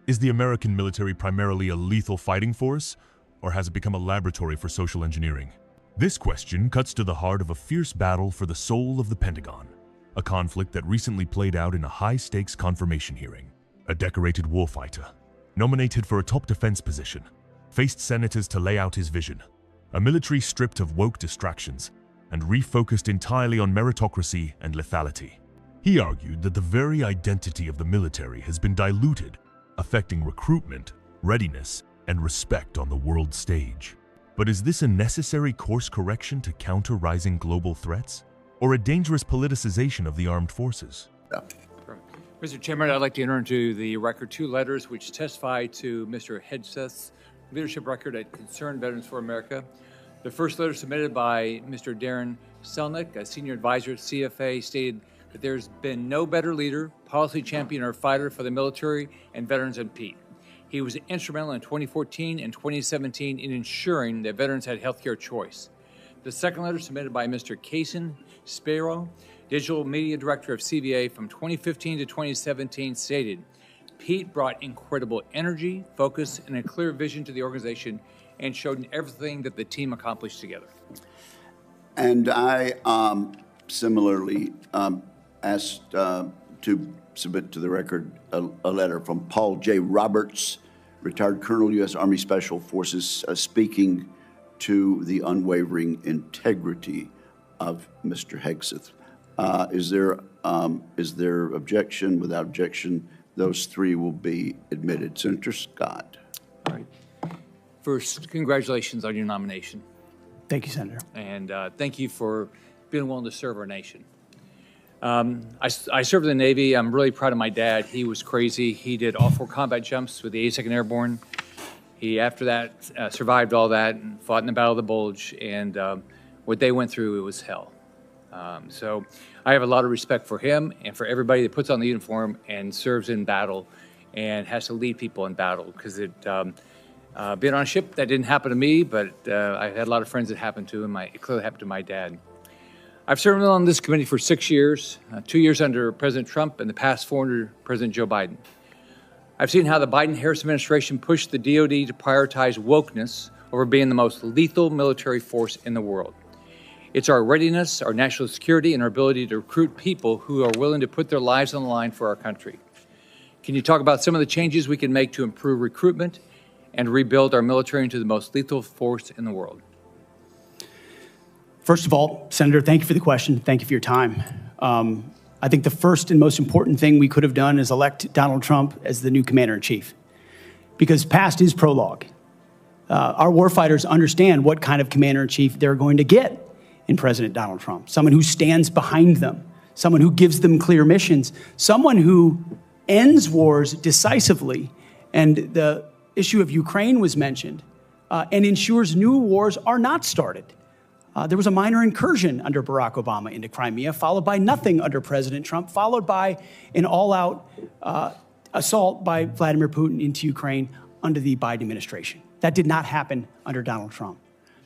Is the American military primarily a lethal fighting force, or has it become a laboratory for social engineering? This question cuts to the heart of a fierce battle for the soul of the Pentagon, a conflict that recently played out in a high-stakes confirmation hearing. A decorated warfighter, nominated for a top defense position, faced senators to lay out his vision, a military stripped of woke distractions and refocused entirely on meritocracy and lethality. He argued that the very identity of the military has been diluted, affecting recruitment, readiness, and respect on the world stage. But is this a necessary course correction to counter rising global threats, or a dangerous politicization of the armed forces? Mr. Chairman, I'd like to enter into the record 2 letters which testify to Mr. Hedges' leadership record at Concerned Veterans for America. The first letter submitted by Mr. Darren Selnick, a senior advisor at CFA, stated that there's been no better leader, policy champion, or fighter for the military and veterans than Pete. He was instrumental in 2014 and 2017 in ensuring that veterans had healthcare choice. The second letter submitted by Mr. Kaysen Spiro, Digital Media Director of CVA from 2015 to 2017, stated, Pete brought incredible energy, focus, and a clear vision to the organization and showed everything that the team accomplished together. And I similarly asked to submit to the record a letter from Paul J. Roberts, retired Colonel, U.S. Army Special Forces, speaking to the unwavering integrity of Mr. Hedges. Is there objection? Without objection, those 3 will be admitted. Senator Scott. All right. First, congratulations on your nomination. Thank you, Senator. And thank you for being willing to serve our nation. I served in the Navy. I'm really proud of my dad. He was crazy. He did all 4 combat jumps with the 82nd Airborne. He, after that, survived all that and fought in the Battle of the Bulge. And what they went through, it was hell. So I have a lot of respect for him and for everybody that puts on the uniform and serves in battle and has to lead people in battle, because being on a ship, that didn't happen to me, but I had a lot of friends that happened to, and it clearly happened to my dad. I've served on this committee for 6 years, 2 years under President Trump and the past 4 under President Joe Biden. I've seen how the Biden-Harris administration pushed the DoD to prioritize wokeness over being the most lethal military force in the world. It's our readiness, our national security, and our ability to recruit people who are willing to put their lives on the line for our country. Can you talk about some of the changes we can make to improve recruitment and rebuild our military into the most lethal force in the world? First of all, Senator, thank you for the question. Thank you for your time. I think the first and most important thing we could have done is elect Donald Trump as the new commander-in-chief, because past is prologue. Our warfighters understand what kind of commander-in-chief they're going to get in President Donald Trump, someone who stands behind them, someone who gives them clear missions, someone who ends wars decisively, and the issue of Ukraine was mentioned, and ensures new wars are not started. There was a minor incursion under Barack Obama into Crimea, followed by nothing under President Trump, followed by an all-out assault by Vladimir Putin into Ukraine under the Biden administration. That did not happen under Donald Trump.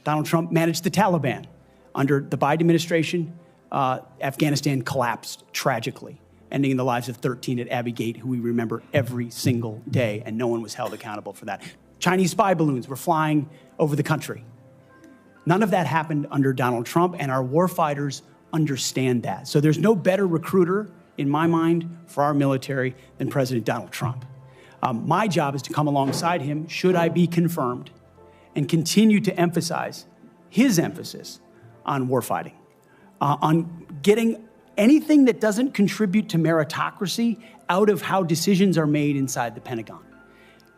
Donald Trump managed the Taliban. Under the Biden administration, Afghanistan collapsed tragically, ending in the lives of 13 at Abbey Gate, who we remember every single day, and no one was held accountable for that. Chinese spy balloons were flying over the country. None of that happened under Donald Trump, and our warfighters understand that. So there's no better recruiter, in my mind, for our military than President Donald Trump. My job is to come alongside him, should I be confirmed, and continue to emphasize his emphasis on warfighting, on getting anything that doesn't contribute to meritocracy out of how decisions are made inside the Pentagon.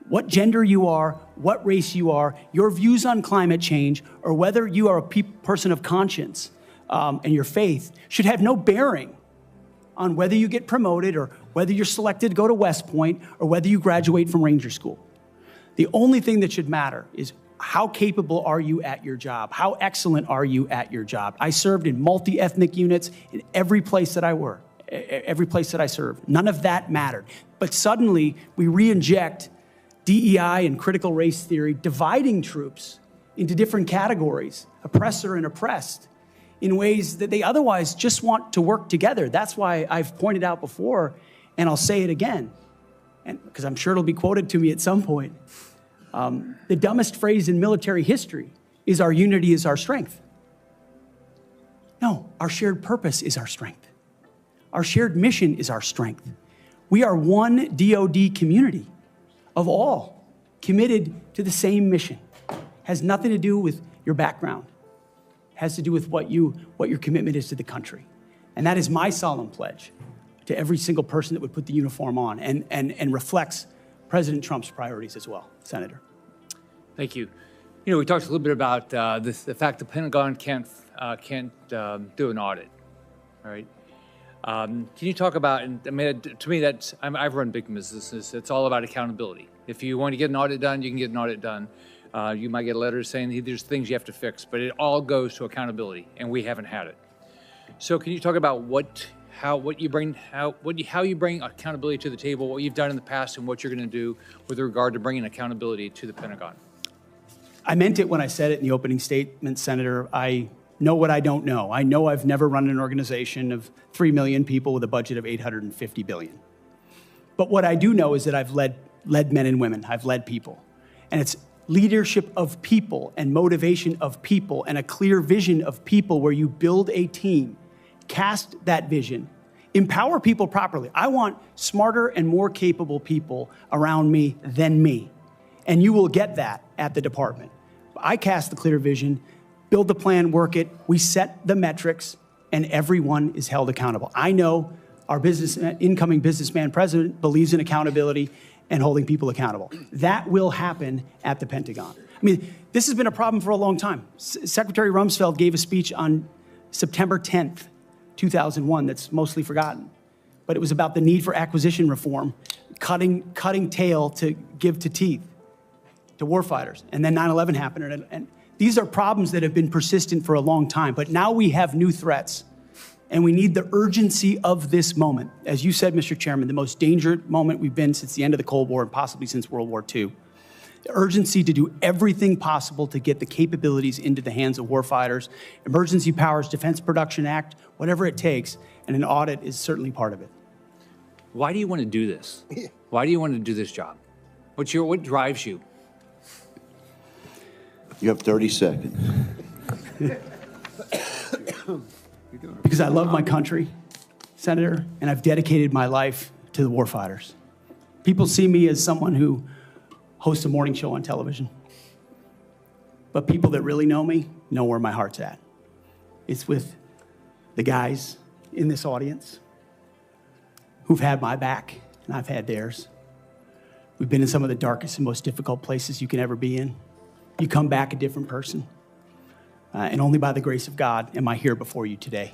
What gender you are, what race you are, your views on climate change, or whether you are a person of conscience and your faith should have no bearing on whether you get promoted or whether you're selected to go to West Point or whether you graduate from Ranger School. The only thing that should matter is how capable are you at your job? How excellent are you at your job? I served in multi-ethnic units in every place that I worked, every place that I served. None of that mattered. But suddenly we re-inject DEI and critical race theory, dividing troops into different categories, oppressor and oppressed, in ways that they otherwise just want to work together. That's why I've pointed out before, and I'll say it again, and because I'm sure it'll be quoted to me at some point, the dumbest phrase in military history is our unity is our strength. No, our shared purpose is our strength. Our shared mission is our strength. We are one DoD community of all committed to the same mission. Has nothing to do with your background. Has to do with what your commitment is to the country. And that is my solemn pledge to every single person that would put the uniform on and reflects President Trump's priorities as well, Senator. Thank you. You know, we talked a little bit about the fact the Pentagon can't do an audit, all right? Can you talk about, and I mean, to me, I've run big businesses. It's all about accountability. If you want to get an audit done, you can get an audit done. You might get a letter saying there's things you have to fix, but it all goes to accountability, and we haven't had it. So can you talk about how you bring accountability to the table, what you've done in the past, and what you're going to do with regard to bringing accountability to the Pentagon? I meant it when I said it in the opening statement, Senator. I know what I don't know. I know I've never run an organization of 3 million people with a budget of $850 billion. But what I do know is that I've led men and women. I've led people. And it's leadership of people and motivation of people and a clear vision of people where you build a team, cast that vision, empower people properly. I want smarter and more capable people around me than me. And you will get that at the department. I cast the clear vision, build the plan, work it. We set the metrics, and everyone is held accountable. I know our incoming businessman president believes in accountability and holding people accountable. That will happen at the Pentagon. I mean, this has been a problem for a long time. Secretary Rumsfeld gave a speech on September 10th, 2001, that's mostly forgotten. But it was about the need for acquisition reform, cutting tail to give to teeth to warfighters. And then 9/11 happened. And these are problems that have been persistent for a long time. But now we have new threats. And we need the urgency of this moment. As you said, Mr. Chairman, the most dangerous moment we've been since the end of the Cold War and possibly since World War II. The urgency to do everything possible to get the capabilities into the hands of warfighters, Emergency Powers Defense Production Act, whatever it takes, and an audit is certainly part of it. Why do you want to do this? Why do you want to do this job? What drives you? You have 30 seconds. Because I love my country, Senator, and I've dedicated my life to the warfighters. People see me as someone who hosts a morning show on television. But people that really know me know where my heart's at. It's with the guys in this audience who've had my back, and I've had theirs. We've been in some of the darkest and most difficult places you can ever be in. You come back a different person. And only by the grace of God am I here before you today.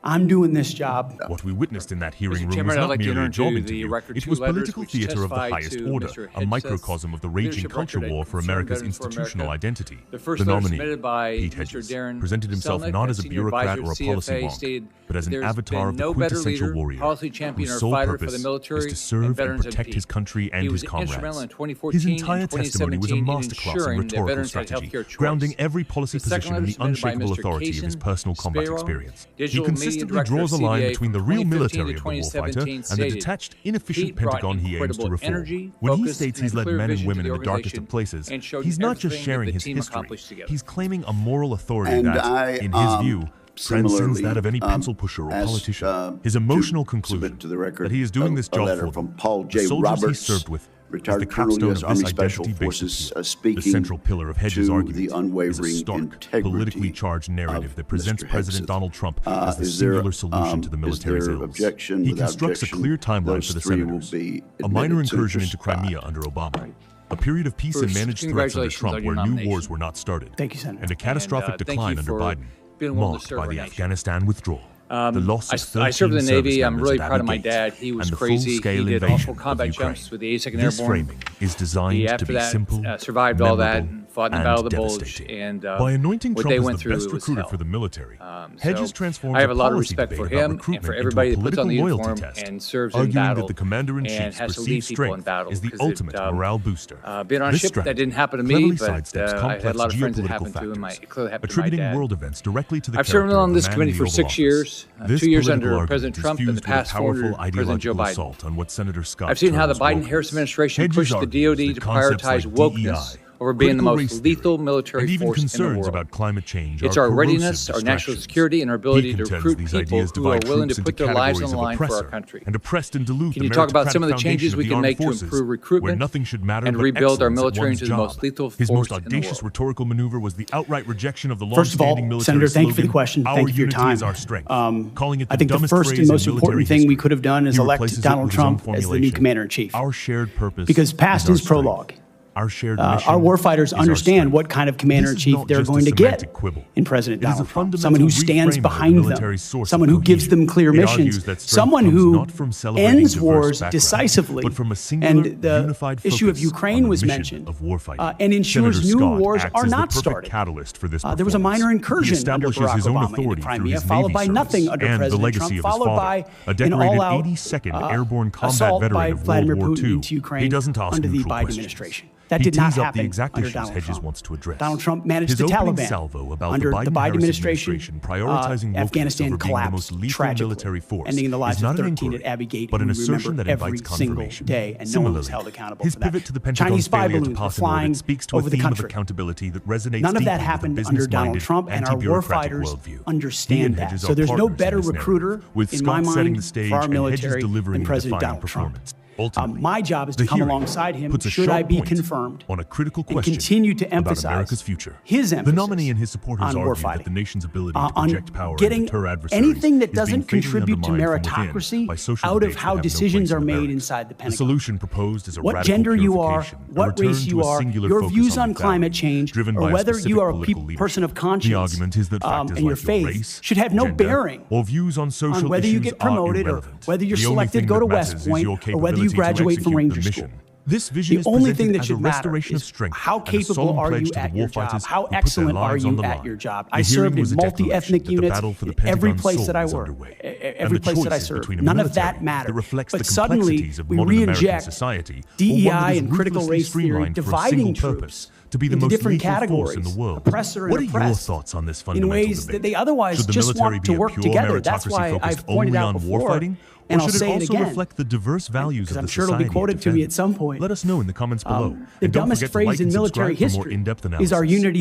I'm doing this job. What we witnessed in that hearing room Chairman, was I'd like not to merely a turn job to the interview. record It two was letters political which theater of the testify highest to order, Mr. a Hedges' microcosm of the raging leadership culture record war for at America's Veterans for institutional America. identity. The first The letter nominee, submitted by Pete Mr. Hedges, Darren presented himself Selnick, not as a senior bureaucrat advisor or a to policy CFA, wonk, stated but as an there's avatar of been the no better quintessential leader, warrior, policy champion, whose or sole fighter for purpose the military is to serve and veterans protect peace. his country and He was his comrades. instrumental in 2014 His entire and testimony was a 2017 in masterclass in ensuring that rhetorical veterans had strategy, healthcare choice. grounding every policy The second position in letter the submitted by unshakable Mr. authority of his Kaysen personal combat Sparrow, experience. He digital media consistently director draws a at line CBA between the from real 2015 military to of the warfighter 2017 and the stated, detached, inefficient Pete brought Pentagon he aims to incredible reform. energy, When he focus, states and he's led clear men and vision women to in the the darkest organization of places, and showed he's not just everything sharing that the his team history. accomplished together. He's claiming a moral authority And that, I, in his view, transcends similarly, that of any pencil pusher or asked, politician. His emotional to conclusion submit to the record that he is doing this a job letter for from them, Paul the J. soldiers Roberts, he served with, is the retired Colonel, capstone U.S. of Army this Special identity-based Forces, appeal. speaking The central pillar of Hedges' to argument the is a unwavering stark, integrity politically charged narrative of that presents Mr. President Hedges. Donald Trump as the Is there, singular solution to the military's is there ills. objection? He Without constructs objection, a clear timeline those for the three will senators. be A minor admitted. incursion Senator into Crimea Scott. under Obama. A period of peace and Bruce, managed threats under congratulations Trump on your where new nomination. wars were not started. Thank you, Senator. And a catastrophic thank decline you under for Biden, being willing to marked serve by our the nation. Afghanistan withdrawal. The loss of 13 I served in the Navy. service I'm members really at proud of Abbey my Gate dad. He was and the crazy. He full-scale did invasion awful of combat Ukraine. jumps with the 82nd This Airborne. framing is designed He, to after be that, simple, survived all that memorable, and fought in the and Battle of the Bulge, devastating. and By anointing what Trump they as went the through best was recruiter hell. for the military, So Hedges transformed I have a lot of policy respect debate for about him and recruitment for into everybody a that puts on the political uniform loyalty test, and serves in arguing battle that the commander-in-chief's and has to lead perceived people in strength battle. is the because ultimate morale booster. Been on a This ship that strategy didn't happen to me, cleverly but sidesteps I complex had a lot of friends that geopolitical happened to, and it clearly happened to my attributing dad. world events directly to the I've served character on of this the man committee in for the 6 Oval years, Office. This 2 years political under argument President is Trump, and the fused with a past 4 powerful under President Joe ideological Biden. assault on what Senator Scott I've seen how the terms Biden-Harris wokeness. administration Hedges pushed the argues DoD that to concepts prioritize like wokeness DEI, over being the critical most race theory, lethal military and even force in the concerns world. about climate change It's are our corrosive readiness, our national distractions. security, and our He ability to contends recruit these people ideas who are divide willing to troops put into their lives on categories the of line for our oppressor country. and oppressed and dilute Can the you talk about some of the meritocratic changes foundation we of the can make armed to forces, improve where recruitment nothing should matter and but rebuild our excellence at military one's into the job? most lethal His most force in the audacious world? rhetorical maneuver was the outright rejection of the First of all, long-standing military Senator, thank you for the slogan, question. "Our Thank you for your unity time. is our strength," calling it I think the dumbest first phrase and in most important military thing we history. could have done is He elect replaces it Donald with his own Trump as the new formulation, commander-in-chief. Our shared purpose Because past is our his strength. prologue, Our shared our mission warfighters is our understand strength. what kind of This is commander-in-chief not they're just a going to get semantic quibble. in President It is a Donald Trump. fundamental Someone who stands reframing of behind military them, source of someone who gives cohesion. them clear It missions, argues that strength someone comes who not from celebrating ends diverse wars backgrounds, decisively. but from a singular, And the unified issue of focus Ukraine on the was mission mentioned, of warfighting. and ensures Senator new Scott wars acts are as not the perfect started. catalyst for this There was a minor performance. He incursion under establishes Barack his own Obama into authority through Crimea, his followed Navy by nothing service under and the President legacy Trump, of his followed father, by a an decorated all-out 82nd Airborne Combat assault veteran by of World Vladimir War Putin II. into Ukraine He doesn't ask under the neutral Biden questions. administration. That He did not tees up happen the exact under issues Donald Hedges Trump. wants to address. Donald Trump managed His the opening Taliban salvo about under the Biden administration. prioritizing wokeness Afghanistan over being the collapsed most lethal tragically, military force ending in the lives is not of an 13 inquiry, at Abbey Gate, but who an we assertion remember that every invites single confirmation. day, and no one was Similarly, held accountable his for that. pivot to the Chinese Pentagon's spy failure to balloons were pass an audit flying speaks to a over the theme of country. accountability that resonates None of deeply that with a happened under Donald business-minded, Trump, and our anti-bureaucratic warfighters worldview. He and understand that. Hedges So are there's no partners in better this recruiter, narrative, with in my Scott setting mind, the stage for our and Hedges military delivering than a President defining Donald Trump. performance. Ultimately, My job is to the come hearing alongside him, puts a should sharp I be point confirmed, on a critical and question continue to about emphasize America's future. his The emphasis nominee and his supporters on argue warfighting, that the nation's ability to on project power and getting deter adversaries anything that is being doesn't fatally contribute to undermined from within meritocracy by social out of debates that how have no decisions place in are the made barracks. inside the The Pentagon. solution proposed is a What radical gender you are, purification, a what return race to you a are, singular your focus views on on climate lethality, change, driven or by a whether specific you are a political leadership. person of The conscience argument is that factors and your like faith race, should have no gender, bearing or views on social on whether you issues get promoted are or irrelevant. whether you're The only selected to thing go that to matters West is Point your or whether you capability to graduate from execute Ranger the School. mission. This vision The is only presented thing that as a should matter restoration of is strength how and a capable solemn are pledge you to the at your job? warfighters How who put their excellent are lives on you the at line. your job? The I hearing served was in a multi-ethnic declaration that the units battle for the every Pentagon's place soul that I is worked, underway. every And the place that I choices served. between a None of military that mattered. that reflects But the suddenly, complexities of we modern American reinject society, or one DEI that is and critical ruthlessly race theory, streamlined for a dividing single troops purpose, to be the into most different lethal categories, force in the world. oppressor and What are your oppressed, thoughts on this in fundamental ways debate? that they otherwise Should the just military want be to a work pure together. That's meritocracy why focused I've pointed only out on before, warfighting? and Or I'll should say it it also again, reflect the diverse values because of I'm the sure it'll be society it quoted to me at defends? some point. Let us know in the comments below. The And don't dumbest forget to phrase like in and military subscribe for more history in-depth is our analysis. unity